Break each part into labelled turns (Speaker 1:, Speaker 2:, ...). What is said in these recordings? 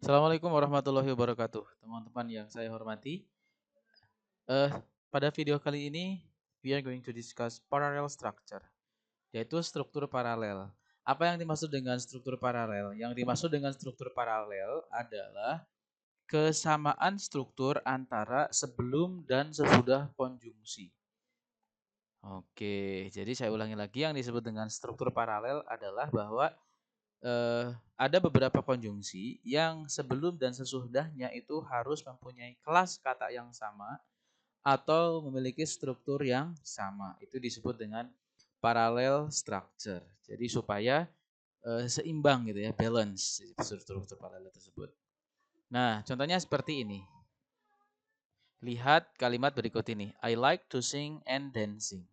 Speaker 1: Assalamualaikum warahmatullahi wabarakatuh, teman-teman yang saya hormati. Eh, Pada video kali ini, we are going to discuss parallel structure, yaitu struktur paralel. Apa yang dimaksud dengan struktur paralel? Yang dimaksud dengan struktur paralel adalah kesamaan struktur antara sebelum dan sesudah konjungsi. Oke, jadi saya ulangi lagi, yang disebut dengan struktur paralel adalah bahwa ada beberapa konjungsi yang sebelum dan sesudahnya itu harus mempunyai kelas kata yang sama atau memiliki struktur yang sama. Itu disebut dengan parallel structure. Jadi supaya seimbang gitu ya, balance struktur paralel tersebut. Nah, contohnya seperti ini. Lihat kalimat berikut ini. I like to sing and dancing.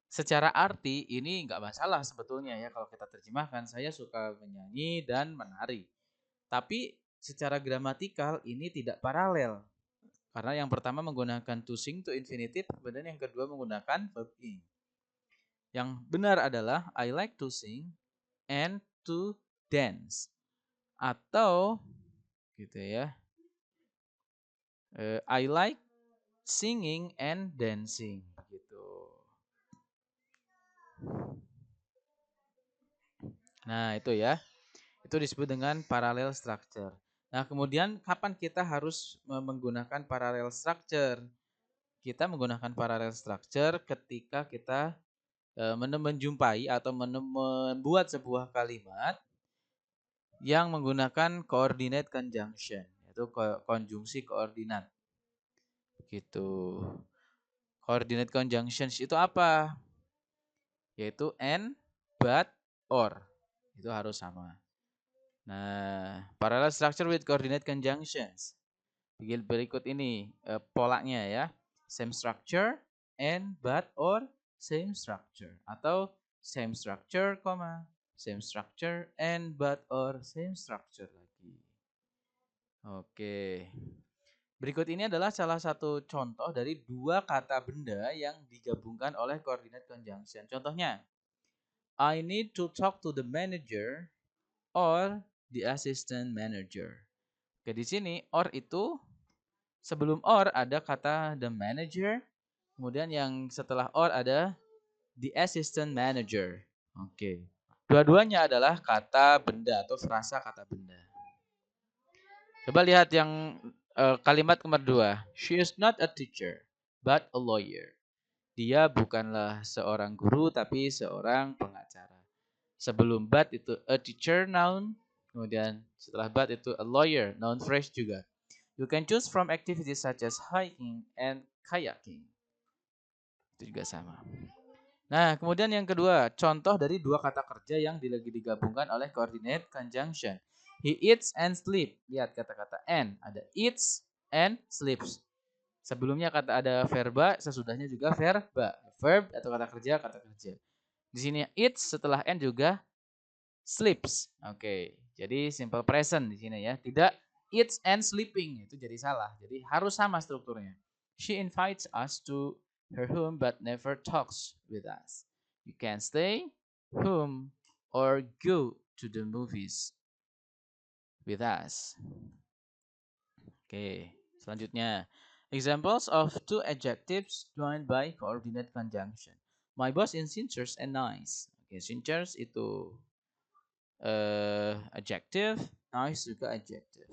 Speaker 1: Secara arti ini nggak masalah sebetulnya ya kalau kita terjemahkan. Saya suka menyanyi dan menari. Tapi secara gramatikal ini tidak paralel. Karena yang pertama menggunakan to sing to infinitive, kemudian yang kedua menggunakan verb ing. Yang benar adalah I like to sing and to dance. Atau gitu ya. I like singing and dancing gitu. Nah, itu ya. Itu disebut dengan parallel structure. Nah, kemudian kapan kita harus menggunakan parallel structure? Kita menggunakan parallel structure ketika kita menjumpai atau membuat sebuah kalimat yang menggunakan coordinate conjunction, yaitu konjungsi koordinat. Gitu. Coordinate conjunctions itu apa? Yaitu and, but, or. Itu harus sama. Nah, parallel structure with coordinate conjunctions. Berikut ini polanya ya. Same structure, and, but, or, same structure. Atau same structure, same structure, and, but, or, same structure lagi. Oke. Berikut ini adalah salah satu contoh dari dua kata benda yang digabungkan oleh coordinate conjunction. Contohnya, I need to talk to the manager or the assistant manager. Oke, di sini or itu sebelum or ada kata the manager, kemudian yang setelah or ada the assistant manager. Oke. Dua-duanya adalah kata benda atau frasa kata benda. Coba lihat yang kalimat nomor 2. She is not a teacher, but a lawyer. Dia bukanlah seorang guru, tapi seorang pengacara. Sebelum but itu a teacher noun, kemudian setelah but itu a lawyer, noun phrase juga. You can choose from activities such as hiking and kayaking. Itu juga sama. Nah, kemudian yang kedua, contoh dari dua kata kerja yang digabungkan oleh coordinate conjunction. He eats and sleep. Lihat kata-kata and. Ada eats and sleeps. Sebelumnya kata ada verba, sesudahnya juga verba. Verb atau kata kerja, kata kerja. Di sini eats setelah and juga sleeps. Oke, jadi simple present di sini ya. Tidak eats and sleeping. Itu jadi salah. Jadi harus sama strukturnya. She invites us to her home but never talks with us. You can stay home or go to the movies with us. Oke, selanjutnya. Examples of two adjectives joined by coordinate conjunction. My boss is sincere and nice. Oke, sincere itu adjective, nice juga adjective.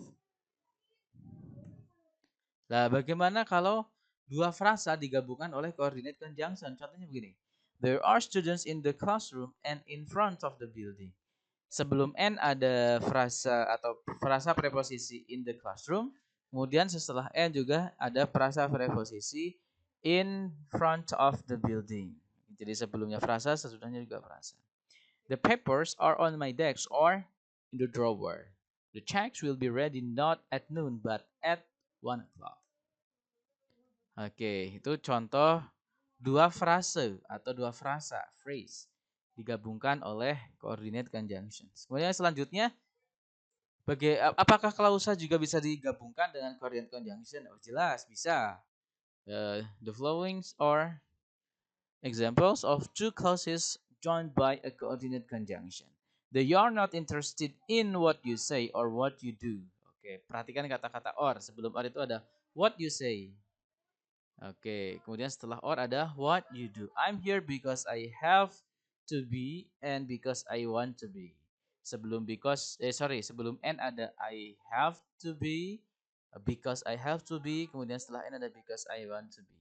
Speaker 1: Nah, bagaimana kalau dua frasa digabungkan oleh coordinate conjunction? Contohnya begini. There are students in the classroom and in front of the building. Sebelum n ada frasa atau frasa preposisi in the classroom. Kemudian setelah n juga ada frasa preposisi in front of the building. Jadi sebelumnya frasa, sesudahnya juga frasa. The papers are on my desk or in the drawer. The checks will be ready not at noon but at 1 o'clock. Oke, itu contoh dua frase atau dua frasa, phrase, digabungkan oleh coordinate conjunctions. Kemudian selanjutnya, apakah klausa juga bisa digabungkan dengan coordinate conjunction? Oh, jelas, bisa. The following are examples of two clauses joined by a coordinate conjunction. They are not interested in what you say or what you do. Oke, perhatikan kata-kata or. Sebelum or itu ada what you say. Oke, kemudian setelah or ada what you do. I'm here because I have to be and because I want to be. Sebelum sebelum and ada I have to be, because I have to be, kemudian setelah and ada because I want to be.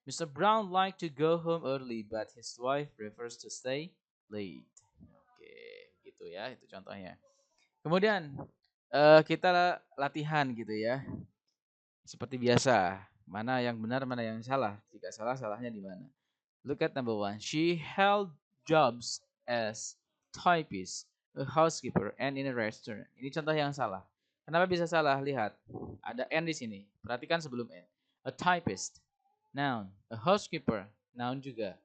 Speaker 1: Mr. Brown like to go home early but his wife prefers to stay late. Oke, gitu ya, itu contohnya. Kemudian kita latihan gitu ya. Seperti biasa, mana yang benar, mana yang salah. Jika salah, salahnya di mana. Look at number 1. She held jobs as typist, a housekeeper, and in a restaurant. Ini contoh yang salah. Kenapa bisa salah? Lihat, ada and di sini. Perhatikan sebelum and. A typist, noun. A housekeeper, noun juga.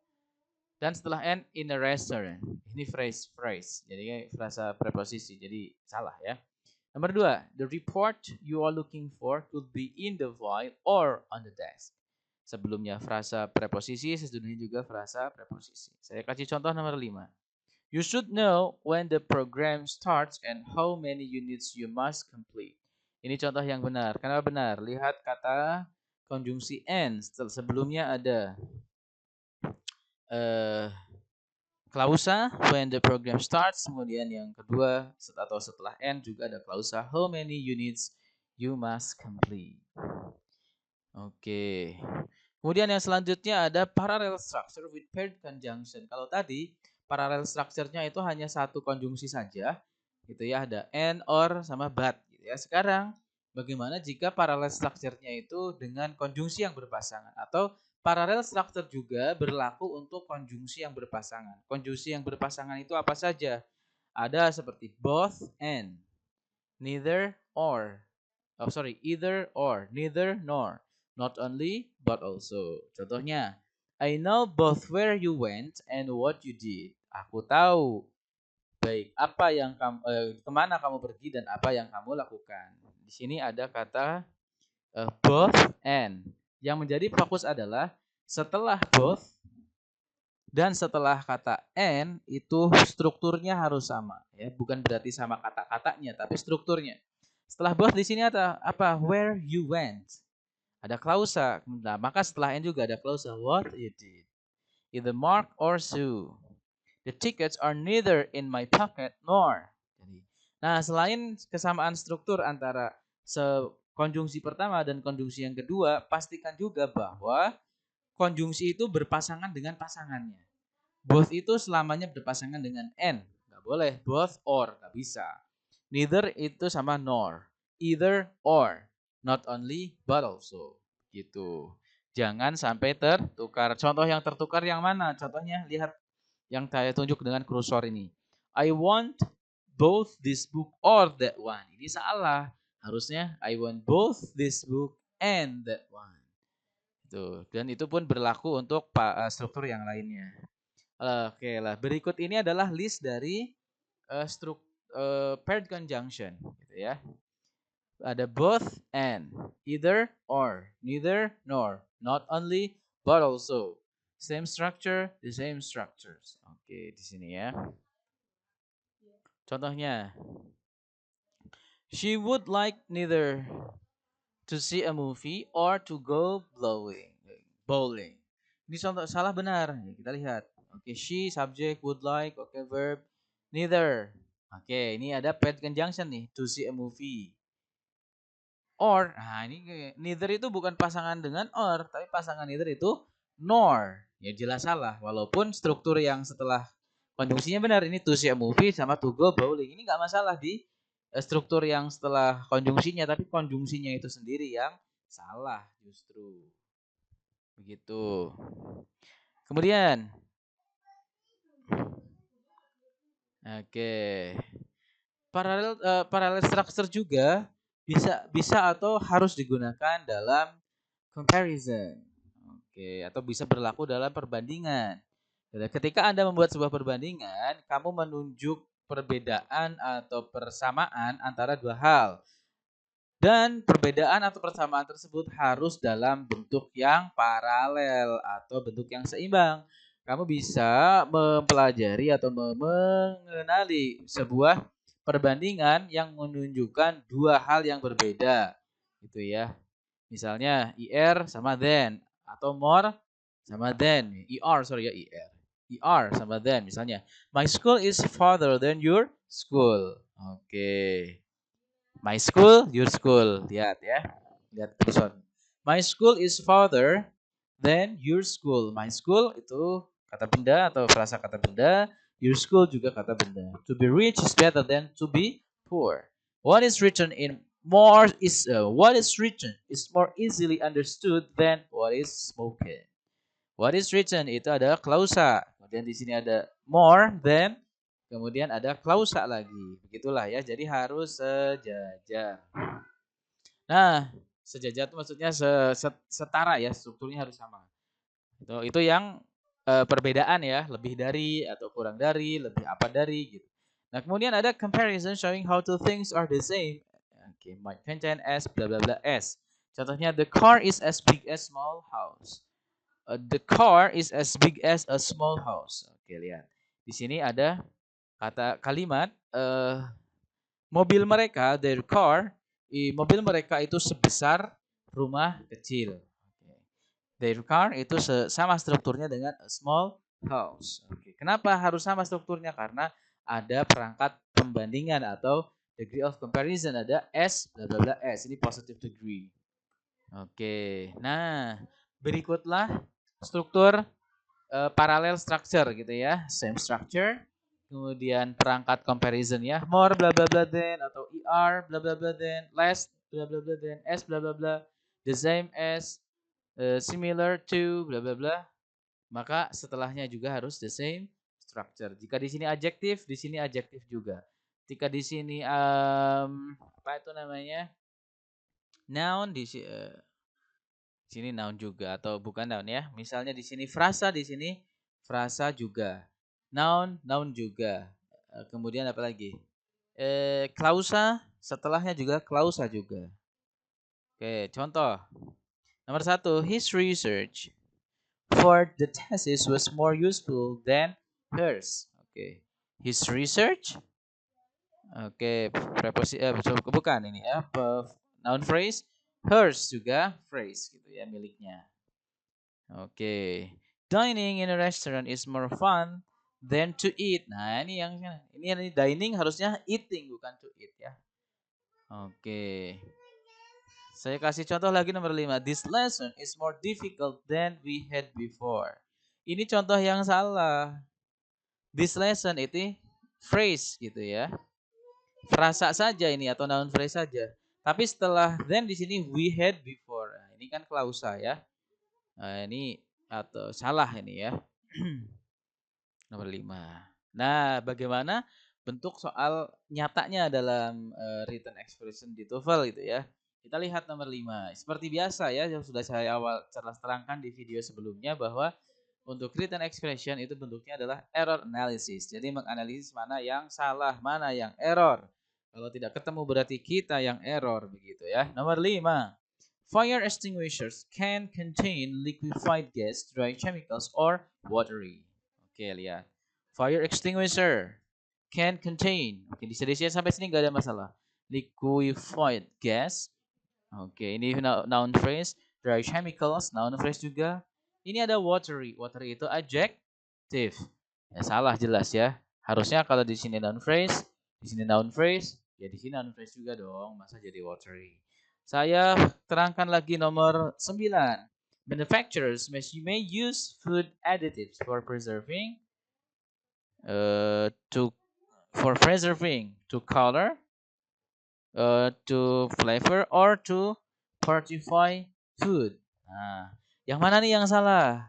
Speaker 1: Dan setelah and, in a restaurant. Ini phrase. Jadi frasa preposisi. Jadi salah ya. Nomor 2, the report you are looking for could be in the file or on the desk. Sebelumnya frasa preposisi, sesudahnya juga frasa preposisi. Saya kasih contoh nomor 5. You should know when the program starts and how many units you must complete. Ini contoh yang benar. Kenapa benar? Lihat kata konjungsi and. Sebelumnya ada klausa when the program starts, kemudian yang kedua atau setelah and juga ada klausa how many units you must complete. Oke. Kemudian yang selanjutnya ada parallel structure with paired conjunction. Kalau tadi parallel structure-nya itu hanya satu konjungsi saja, gitu ya, ada and, or, sama but, gitu ya. Sekarang bagaimana jika parallel structure-nya itu dengan konjungsi yang berpasangan atau parallel structure juga berlaku untuk konjungsi yang berpasangan. Konjungsi yang berpasangan itu apa saja? Ada seperti both and, neither or. Either or, neither nor, not only but also. Contohnya, I know both where you went and what you did. Aku tahu baik apa yang kemana kamu pergi dan apa yang kamu lakukan. Di sini ada kata both and. Yang menjadi fokus adalah setelah both dan setelah kata and itu strukturnya harus sama ya, bukan berarti sama kata-katanya tapi strukturnya. Setelah both di sini ada apa? Where you went. Ada klausa. Nah, maka setelah and juga ada klausa what you did. Either Mark or Sue. The tickets are neither in my pocket nor. Nah, selain kesamaan struktur antara konjungsi pertama dan konjungsi yang kedua, pastikan juga bahwa konjungsi itu berpasangan dengan pasangannya. Both itu selamanya berpasangan dengan and. Nggak boleh both or, nggak bisa. Neither itu sama nor. Either or. Not only but also. Gitu. Jangan sampai tertukar. Contoh yang tertukar yang mana? Contohnya lihat yang saya tunjuk dengan kursor ini. I want both this book or that one. Ini salah. Harusnya I want both this book and that one. Tuh. Dan itu pun berlaku untuk struktur yang lainnya. Oke lah. Berikut ini adalah list dari paired conjunction, gitu ya. Ada both and, either or, neither nor, not only but also. Same structure, the same structures. Oke, di sini ya. Contohnya, she would like neither to see a movie or to go bowling. Ini contoh salah benar. Kita lihat. Oke, she subject, would like, oke, verb, neither. Oke, ini ada paired conjunction nih, to see a movie. Or, nah ini neither itu bukan pasangan dengan or, tapi pasangan neither itu nor. Ya jelas salah, walaupun struktur yang setelah konjungsinya benar, ini to see a movie sama to go bowling. Ini nggak masalah di struktur yang setelah konjungsinya, tapi konjungsinya itu sendiri yang salah justru. Begitu. Kemudian, oke, parallel structure juga bisa atau harus digunakan dalam comparison. Oke, atau bisa berlaku dalam perbandingan. Ketika Anda membuat sebuah perbandingan, kamu menunjuk perbedaan atau persamaan antara dua hal. Dan perbedaan atau persamaan tersebut harus dalam bentuk yang paralel atau bentuk yang seimbang. Kamu bisa mempelajari atau mengenali sebuah perbandingan yang menunjukkan dua hal yang berbeda, gitu ya. Misalnya IR sama than atau more sama than. ER sorry ya ER. ER sama than misalnya. My school is farther than your school. Oke. My school, your school. Lihat ya. Lihat tulisan. My school is farther than your school. My school itu kata benda atau frasa kata benda. Your school juga kata benda. To be rich is better than to be poor. What is written in what is written is more easily understood than what is spoken. What is written itu ada klausa. Kemudian di sini ada more than. Kemudian ada klausa lagi. Begitulah ya. Jadi harus sejajar. Nah, sejajar itu maksudnya setara ya. Strukturnya harus sama. Itu yang perbedaan ya, lebih dari atau kurang dari, lebih apa dari gitu. Nah, kemudian ada comparison showing how two things are the same. Oke, might contain as bla bla bla s. Contohnya the car is as big as small house. The car is as big as a small house. Oke, lihat. Di sini ada kata kalimat mobil mereka, their car, mobil mereka itu sebesar rumah kecil. Their car itu sama strukturnya dengan a small house. Oke. Kenapa harus sama strukturnya? Karena ada perangkat pembandingan atau degree of comparison. Ada S, bla bla bla S. Ini positive degree. Oke. Nah, berikutlah struktur parallel structure gitu ya. Same structure. Kemudian perangkat comparison ya. More bla bla bla than atau ER bla bla bla than, less bla bla bla than, S bla bla bla, the same as, similar to bla bla bla, maka setelahnya juga harus the same structure. Jika di sini adjektif, di sini adjektif juga. Jika di sini apa itu namanya? Noun di sini noun juga atau bukan noun ya. Misalnya di sini frasa, di sini frasa juga. Noun, noun juga. Kemudian apa lagi? Klausa, setelahnya juga klausa juga. Oke, contoh. Nomor 1, his research for the thesis was more useful than hers. Oke. His research. Oke, bukan ini ya. Noun phrase. Hers juga phrase gitu ya miliknya. Oke. Dining in a restaurant is more fun than to eat. Nah, ini dining harusnya eating bukan to eat ya. Oke. Saya kasih contoh lagi nomor 5. This lesson is more difficult than we had before. Ini contoh yang salah. This lesson itu phrase gitu ya. Frasa saja ini atau noun phrase saja. Tapi setelah then di sini we had before. Nah, ini kan klausa ya. Nah, ini atau salah ini ya. Nomor 5. Nah, bagaimana bentuk soal nyatanya dalam written expression di TOEFL gitu ya. Kita lihat nomor 5. Seperti biasa ya, yang sudah saya awal terangkan di video sebelumnya bahwa untuk written expression itu bentuknya adalah error analysis. Jadi menganalisis mana yang salah, mana yang error. Kalau tidak ketemu berarti kita yang error begitu ya. Nomor 5. Fire extinguishers can contain liquefied gas, dry chemicals, or watery. Oke, lihat. Fire extinguisher can contain. Oke, disedia sampai sini nggak ada masalah. Liquefied gas. Oke, ini noun phrase. Dry chemicals, noun phrase juga. Ini ada watery. Watery itu adjective. Ya, salah jelas ya. Harusnya kalau di sini noun phrase, di sini noun phrase, ya di sini noun phrase juga dong. Masa jadi watery? Saya terangkan lagi nomor 9. Manufacturers may use food additives for preserving, to color, to flavor, or to fortify food. Nah, yang mana nih yang salah?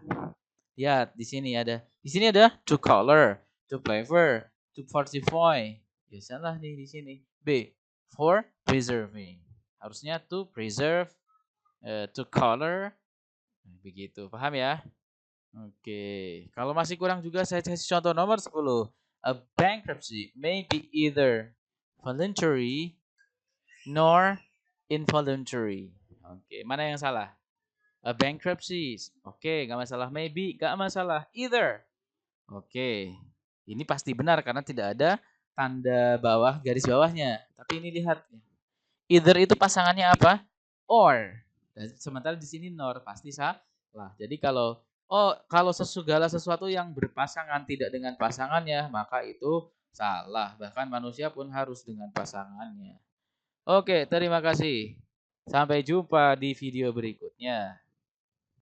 Speaker 1: Lihat di sini ada. Di sini ada to color, to flavor, to fortify. Ya salah nih di sini. B, for preserving. Harusnya to preserve, to color. Begitu. Paham ya? Oke. Kalau masih kurang juga saya kasih contoh nomor 10. A bankruptcy may be either voluntary nor involuntary. Oke, mana yang salah? A bankruptcy. Oke, nggak masalah. Maybe, nggak masalah. Either. Oke, ini pasti benar karena tidak ada tanda bawah, garis bawahnya. Tapi ini lihat, either itu pasangannya apa? Or. Dan sementara di sini nor, pasti salah. Jadi kalau segala sesuatu yang berpasangan tidak dengan pasangannya, maka itu salah. Bahkan manusia pun harus dengan pasangannya. Oke, terima kasih. Sampai jumpa di video berikutnya.